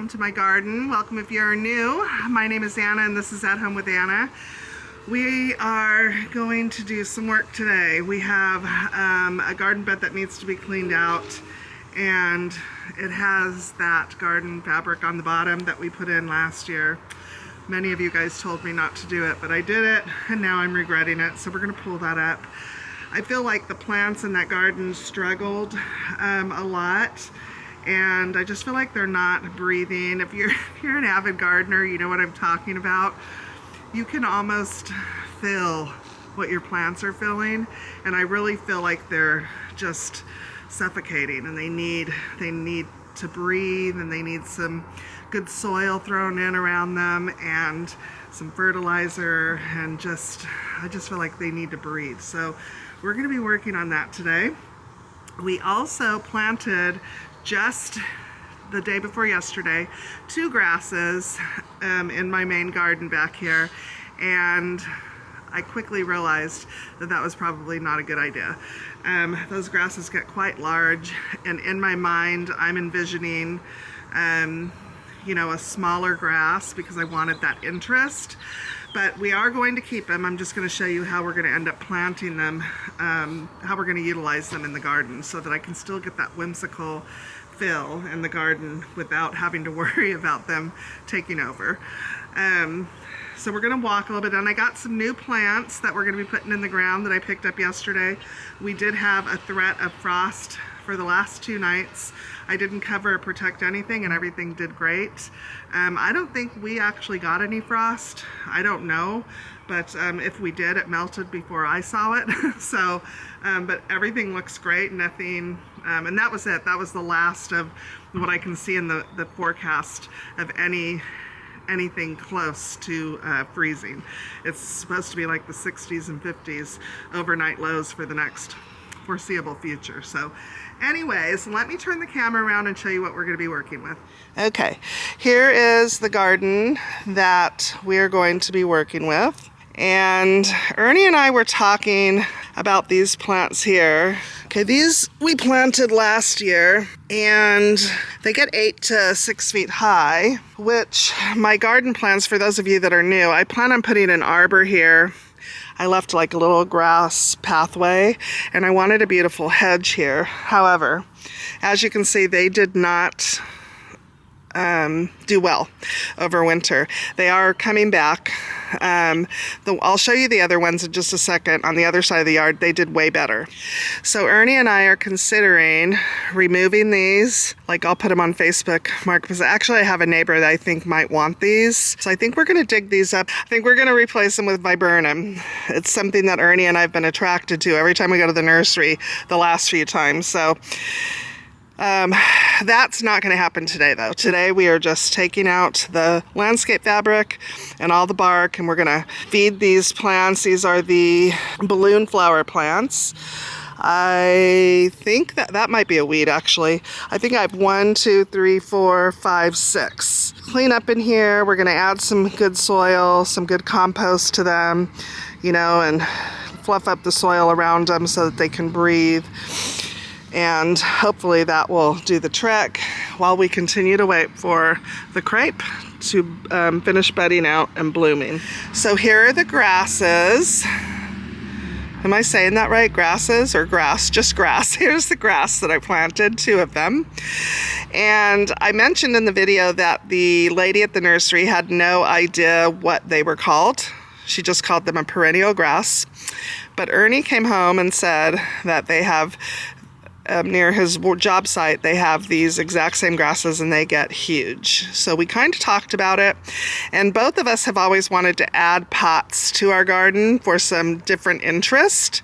welcome to my garden. Welcome if you're new. My name is Anna and this is At Home with Anna. We are going to do some work today. We have a garden bed that needs to be cleaned out, and it has that garden fabric on the bottom that we put in last year. Many of you guys told me not to do it, but I did it and now I'm regretting it, so we're going to pull that up. I feel like the plants in that garden struggled a lot, and I just feel like they're not breathing. If you're an avid gardener, you know what I'm talking about. You can almost feel what your plants are feeling, and I really feel like they're just suffocating, and they need to breathe, and they need some good soil thrown in around them and some fertilizer, and I just feel like they need to breathe. So we're going to be working on that today. We also planted just the day before yesterday 2 grasses in my main garden back here, and I quickly realized that that was probably not a good idea. Those grasses get quite large, and in my mind I'm envisioning you know, a smaller grass because I wanted that interest. But we are going to keep them. I'm just going to show you how we're going to end up planting them, how we're going to utilize them in the garden so that I can still get that whimsical feel in the garden without having to worry about them taking over. So we're going to walk a little bit, and I got some new plants that we're going to be putting in the ground that I picked up yesterday. We did have a threat of frost for the last 2 nights. I didn't cover or protect anything, and everything did great. I don't think we actually got any frost. I don't know, but if we did, it melted before I saw it. So, but everything looks great, nothing, and that was it. That was the last of what I can see in the forecast of anything close to freezing. It's supposed to be like the 60s and 50s overnight lows for the next foreseeable future. So anyways, let me turn the camera around and show you what we're going to be working with. Okay, here is the garden that we're going to be working with. And Ernie and I were talking about these plants here. Okay, these we planted last year, and they get 8 to 6 feet high, which my garden plans, for those of you that are new, I plan on putting an arbor here. I left like a little grass pathway, and I wanted a beautiful hedge here. However, as you can see, they did not do well over winter. They are coming back. I'll show you the other ones in just a second. On the other side of the yard, they did way better. So Ernie and I are considering removing these. Like, I'll put them on Facebook, Mark, because actually I have a neighbor that I think might want these. So I think we're going to dig these up. I think we're going to replace them with viburnum. It's something that Ernie and I have been attracted to every time we go to the nursery the last few times. So that's not going to happen today, though. Today we are just taking out the landscape fabric and all the bark, and we're going to feed these plants. These are the balloon flower plants. I think that might be a weed, actually. I think I have 1, 2, 3, 4, 5, 6. Clean up in here. We're going to add some good soil, some good compost to them, you know, and fluff up the soil around them so that they can breathe. And hopefully that will do the trick while we continue to wait for the crepe to finish budding out and blooming. So here are the grasses. Am I saying that right? Grasses or grass? Just grass. Here's the grass that I planted, 2 of them. And I mentioned in the video that the lady at the nursery had no idea what they were called. She just called them a perennial grass. But Ernie came home and said that they have near his job site, they have these exact same grasses, and they get huge. So we kind of talked about it, and both of us have always wanted to add pots to our garden for some different interest.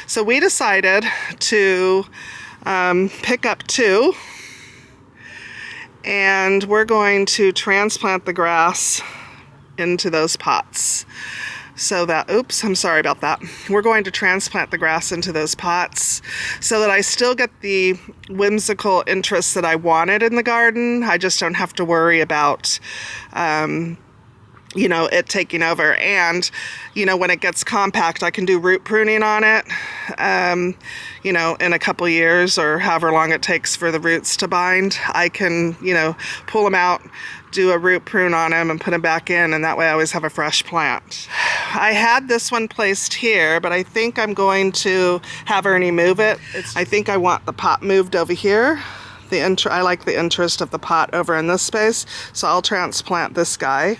So we decided to pick up 2, and we're going to transplant the grass into those pots. So that, oops, I'm sorry about that. We're going to transplant the grass into those pots so that I still get the whimsical interest that I wanted in the garden. I just don't have to worry about you know, it taking over. And, you know, when it gets compact, I can do root pruning on it, you know, in a couple years or however long it takes for the roots to bind. I can, you know, pull them out, do a root prune on them and put them back in, and that way I always have a fresh plant. I had this one placed here, but I think I'm going to have Ernie move it. I think I want the pot moved over here. I like the interest of the pot over in this space, so I'll transplant this guy.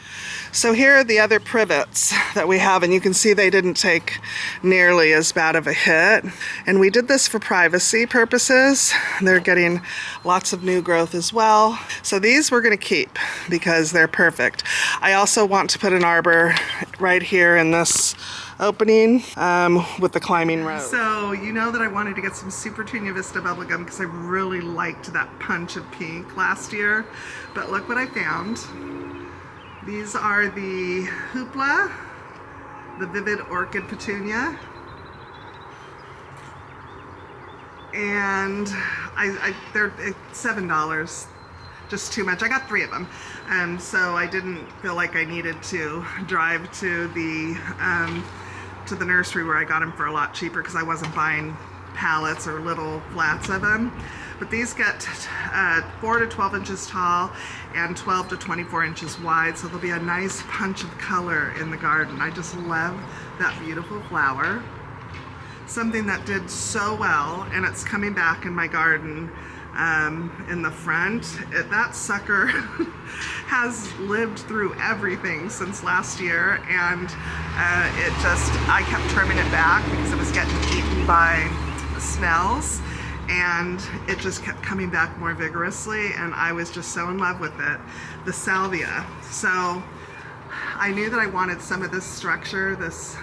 So here are the other privets that we have, and you can see they didn't take nearly as bad of a hit. And we did this for privacy purposes. They're getting lots of new growth as well. So these we're going to keep because they're perfect. I also want to put an arbor right here in this opening with the climbing rose. So you know that I wanted to get some Super Tunia Vista bubblegum because I really liked that punch of pink last year. But look what I found. These are the Hoopla, the Vivid Orchid Petunia. And they're $7. Just too much. I got 3 of them. So I didn't feel like I needed to drive to the nursery where I got them for a lot cheaper because I wasn't buying pallets or little flats of them. But these get 4 to 12 inches tall and 12 to 24 inches wide, so there'll be a nice punch of color in the garden. I just love that beautiful flower. Something that did so well, and it's coming back in my garden in the front. That sucker has lived through everything since last year, and I kept trimming it back because it was getting eaten by snails, and it just kept coming back more vigorously, and I was just so in love with it. The salvia. So I knew that I wanted some of this structure, this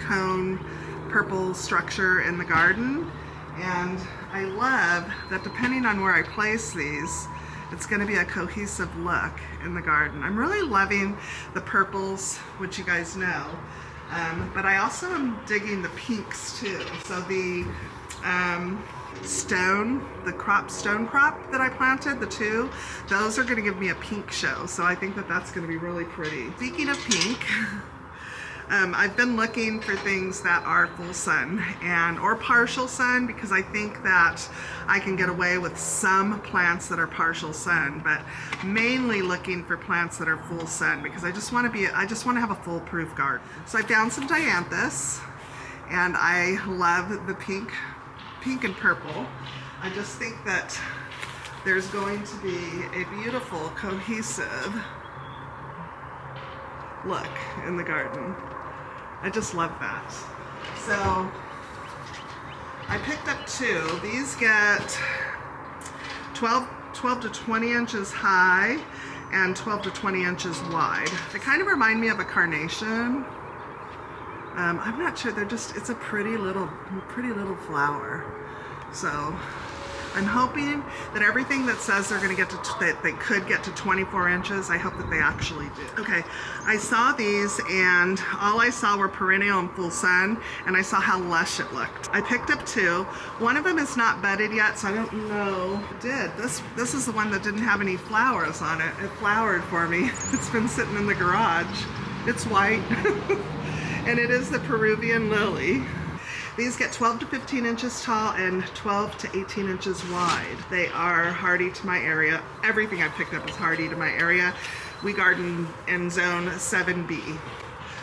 cone purple structure in the garden, and I love that depending on where I place these, it's going to be a cohesive look in the garden. I'm really loving the purples, which you guys know, but I also am digging the pinks too. So the stone crop that I planted, the 2, those are going to give me a pink show. So I think that that's going to be really pretty. Speaking of pink, I've been looking for things that are full sun or partial sun, because I think that I can get away with some plants that are partial sun, but mainly looking for plants that are full sun because I just want to have a foolproof garden. So I found some dianthus, and I love the pink and purple. I just think that there's going to be a beautiful cohesive look in the garden. I just love that. So I picked up 2. These get 12 to 20 inches high and 12 to 20 inches wide. They kind of remind me of a carnation. I'm not sure, it's a pretty little flower. So I'm hoping that everything that says they're going to get to, that they could get to 24 inches, I hope that they actually do. Okay, I saw these, and all I saw were perennial and full sun, and I saw how lush it looked. I picked up 2. One of them is not budded yet, so I don't know. It did. This is the one that didn't have any flowers on it. It flowered for me. It's been sitting in the garage. It's white, and it is the Peruvian lily. These get 12 to 15 inches tall and 12 to 18 inches wide. They are hardy to my area. Everything I picked up is hardy to my area. We garden in zone 7B.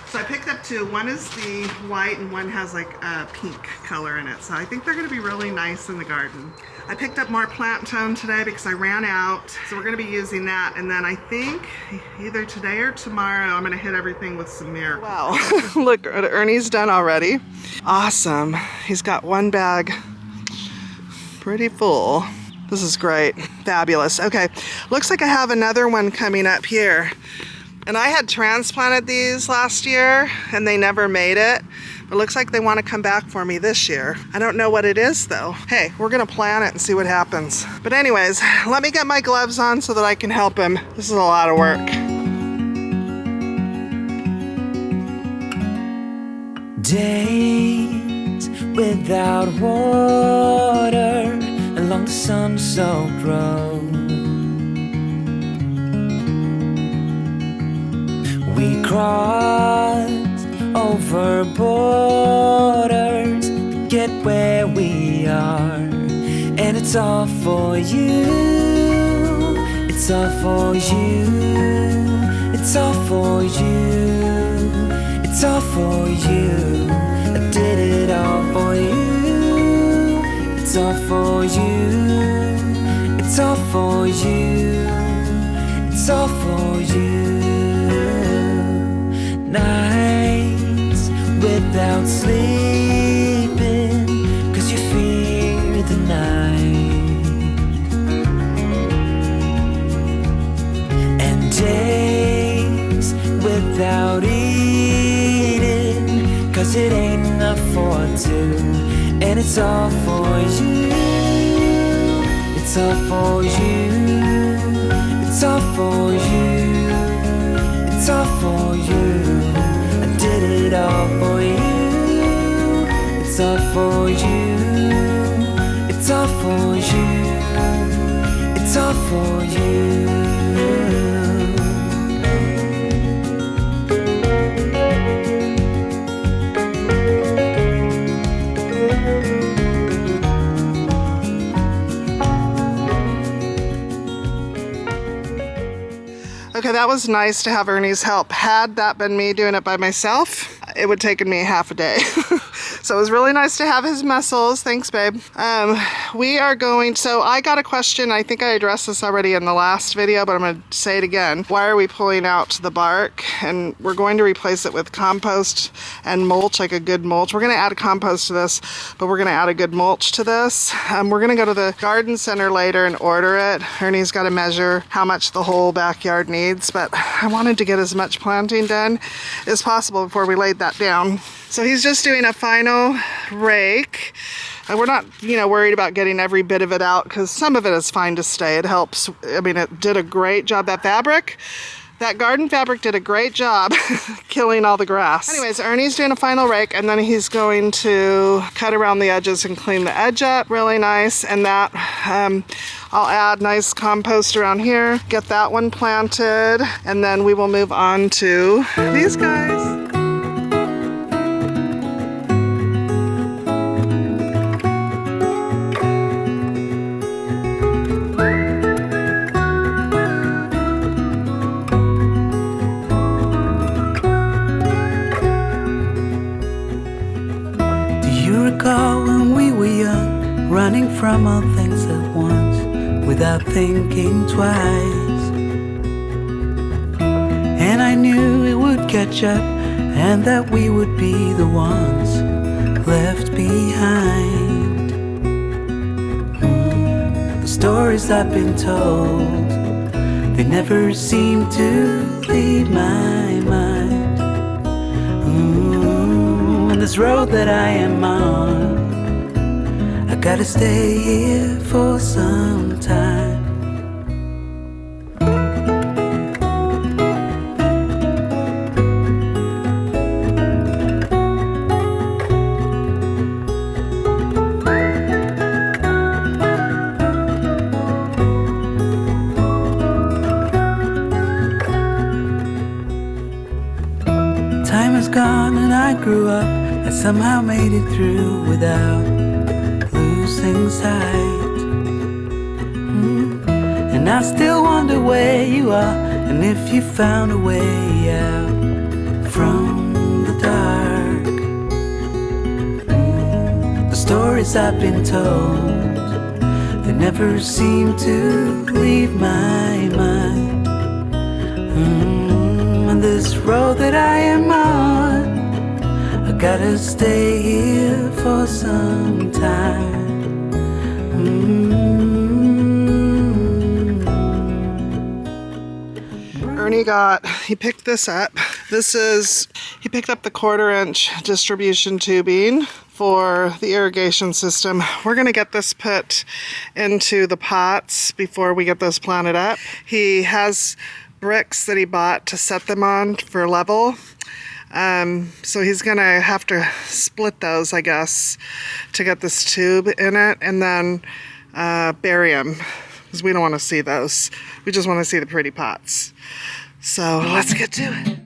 So I picked up 2. One is the white and one has like a pink color in it. So I think they're going to be really nice in the garden. I picked up more plant tone today because I ran out. So we're going to be using that. And then I think either today or tomorrow I'm going to hit everything with some Miracle. Wow. Look, Ernie's done already. Awesome. He's got 1 bag pretty full. This is great. Fabulous. Okay. Looks like I have another one coming up here. And I had transplanted these last year and they never made it. It looks like they want to come back for me this year. I don't know what it is though. Hey, we're gonna plant it and see what happens. But anyways, let me get my gloves on so that I can help him. This is a lot of work. Days without water along the sun-soaked road. We crossed over borders to get where we are, and it's all for you. It's all for you. It's all for you. It's all for you. I did it all for you. It's all for you. It's all for you. It's all for you. Nights without sleeping 'cause you fear the night, and days without eating 'cause it ain't enough for two, and it's all for you. It's all for you. It's all for you. It's all for you. I did it all for you. It's all for you. It's all for you. It's all for you. Okay, that was nice to have Ernie's help. Had that been me doing it by myself, it would have taken me half a day. So it was really nice to have his muscles. Thanks, babe. We are going, so I got a question. I think I addressed this already in the last video, but I'm going to say it again. Why are we pulling out the bark? And we're going to replace it with compost and mulch, like a good mulch. We're going to add compost to this, but we're going to add a good mulch to this. We're going to go to the garden center later and order it. Ernie's got to measure how much the whole backyard needs, but I wanted to get as much planting done as possible before we laid that down. So he's just doing a final rake. We're not, worried about getting every bit of it out because some of it is fine to stay. It helps. I mean, it did a great job. That garden fabric did a great job killing all the grass. Anyways, Ernie's doing a final rake, and then he's going to cut around the edges and clean the edge up really nice. And that, I'll add nice compost around here, get that one planted, and then we will move on to these guys. Recall when we were young, running from all things at once, without thinking twice. And I knew it would catch up, and that we would be the ones left behind. The stories I've been told, they never seem to leave my mind. This road that I am on, I gotta stay here for some time. Time has gone and I grew up. I somehow made it through without losing sight. And I still wonder where you are, and if you found a way out from the dark. The stories I've been told, they never seem to leave my mind. And this road that I am on, I gotta stay here for some time. Ernie he picked this up. He picked up the 1/4-inch distribution tubing for the irrigation system. We're gonna get this put into the pots before we get those planted up. He has bricks that he bought to set them on for level. So he's gonna have to split those, I guess, to get this tube in it, and then bury them, because we don't want to see those. We just want to see the pretty pots. So let's get to it.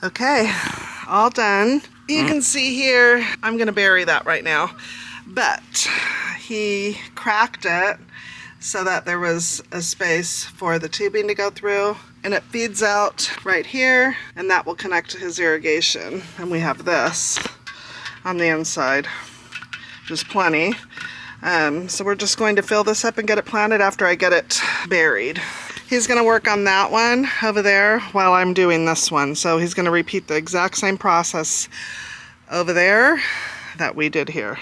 Okay, all done. You can see here, I'm gonna bury that right now, but he cracked it so that there was a space for the tubing to go through, and it feeds out right here, and that will connect to his irrigation. And we have this on the inside, just plenty. So we're just going to fill this up and get it planted after I get it buried. He's gonna work on that one over there while I'm doing this one. So he's gonna repeat the exact same process over there that we did here.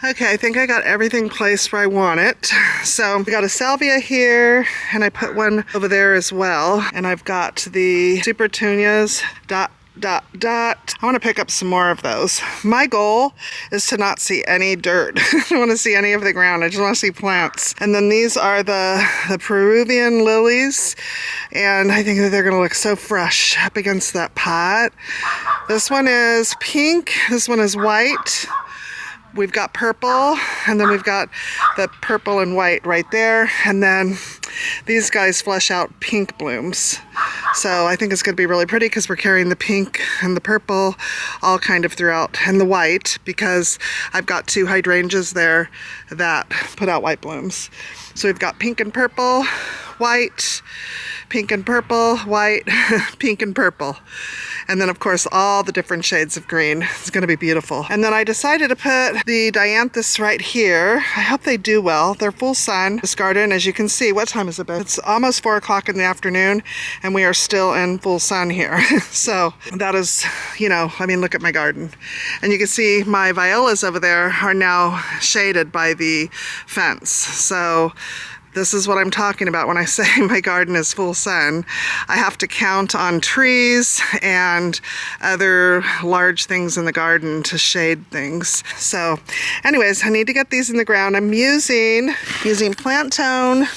Okay, I think I got everything placed where I want it. So we got a salvia here, and I put one over there as well. And I've got the super petunias, I want to pick up some more of those. My goal is to not see any dirt. I don't want to see any of the ground. I just want to see plants. And then these are the Peruvian lilies. And I think that they're going to look so fresh up against that pot. This one is pink. This one is white. We've got purple, and then we've got the purple and white right there, and then these guys flesh out pink blooms. So I think it's going to be really pretty because we're carrying the pink and the purple all kind of throughout, and the white, because I've got two hydrangeas there that put out white blooms. So we've got pink and purple, white, pink and purple, white, pink and purple. And then of course all the different shades of green. It's gonna be beautiful. And then I decided to put the dianthus right here. I hope they do well. They're full sun. This garden, as you can see, what time is it? It's almost 4 o'clock in the afternoon and we are still in full sun here. So that is, you know, I mean, look at my garden. And you can see my violas over there are now shaded by the fence. So this is what I'm talking about when I say my garden is full sun. I have to count on trees and other large things in the garden to shade things. So anyways, I need to get these in the ground. I'm using plant tone,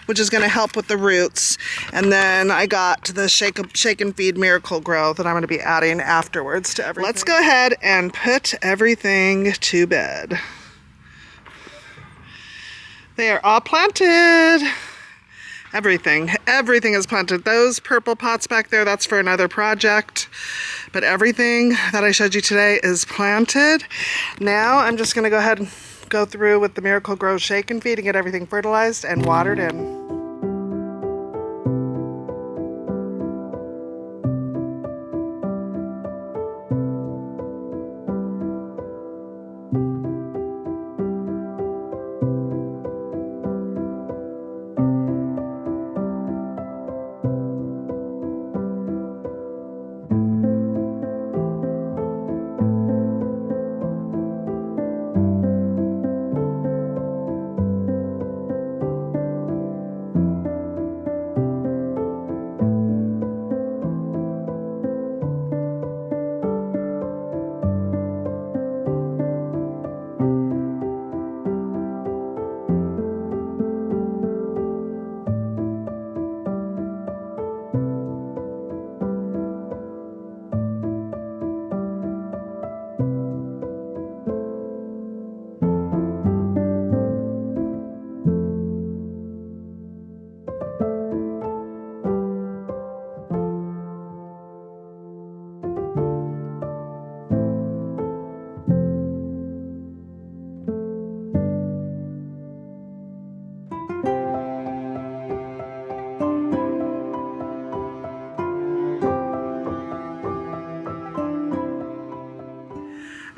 which is going to help with the roots. And then I got the shake and feed Miracle Grow that I'm going to be adding afterwards to everything. Let's go ahead and put everything to bed. They are all planted. Everything is planted. Those purple pots back there, that's for another project. But everything that I showed you today is planted. Now I'm just gonna go ahead and go through with the Miracle Grow Shake and Feed and get everything fertilized and watered in.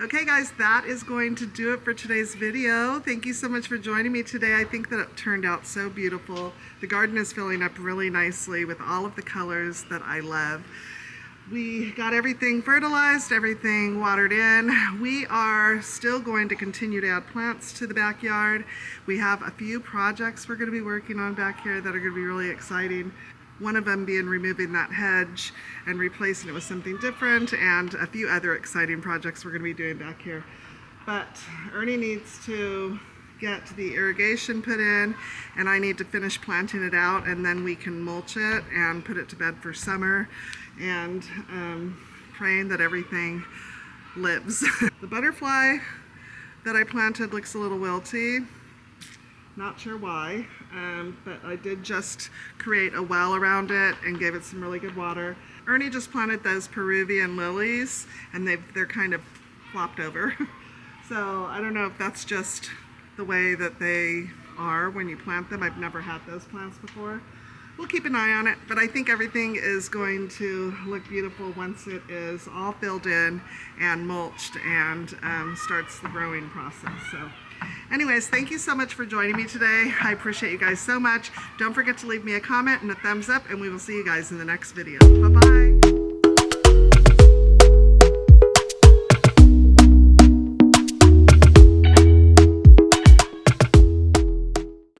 Okay guys, that is going to do it for today's video. Thank you so much for joining me today. I think that it turned out so beautiful. The garden is filling up really nicely with all of the colors that I love. We got everything fertilized, everything watered in. We are still going to continue to add plants to the backyard. We have a few projects we're going to be working on back here that are going to be really exciting. One of them being removing that hedge and replacing it with something different, and a few other exciting projects we're going to be doing back here. But Ernie needs to get the irrigation put in, and I need to finish planting it out, and then we can mulch it and put it to bed for summer, and praying that everything lives. The butterfly that I planted looks a little wilty. Not sure why, but I did just create a well around it and gave it some really good water. Ernie just planted those Peruvian lilies, and they're kind of flopped over. So I don't know if that's just the way that they are when you plant them. I've never had those plants before. We'll keep an eye on it, but I think everything is going to look beautiful once it is all filled in and mulched and starts the growing process. So anyways, thank you so much for joining me today. I appreciate you guys so much. Don't forget to leave me a comment and a thumbs up, and we will see you guys in the next video. Bye-bye.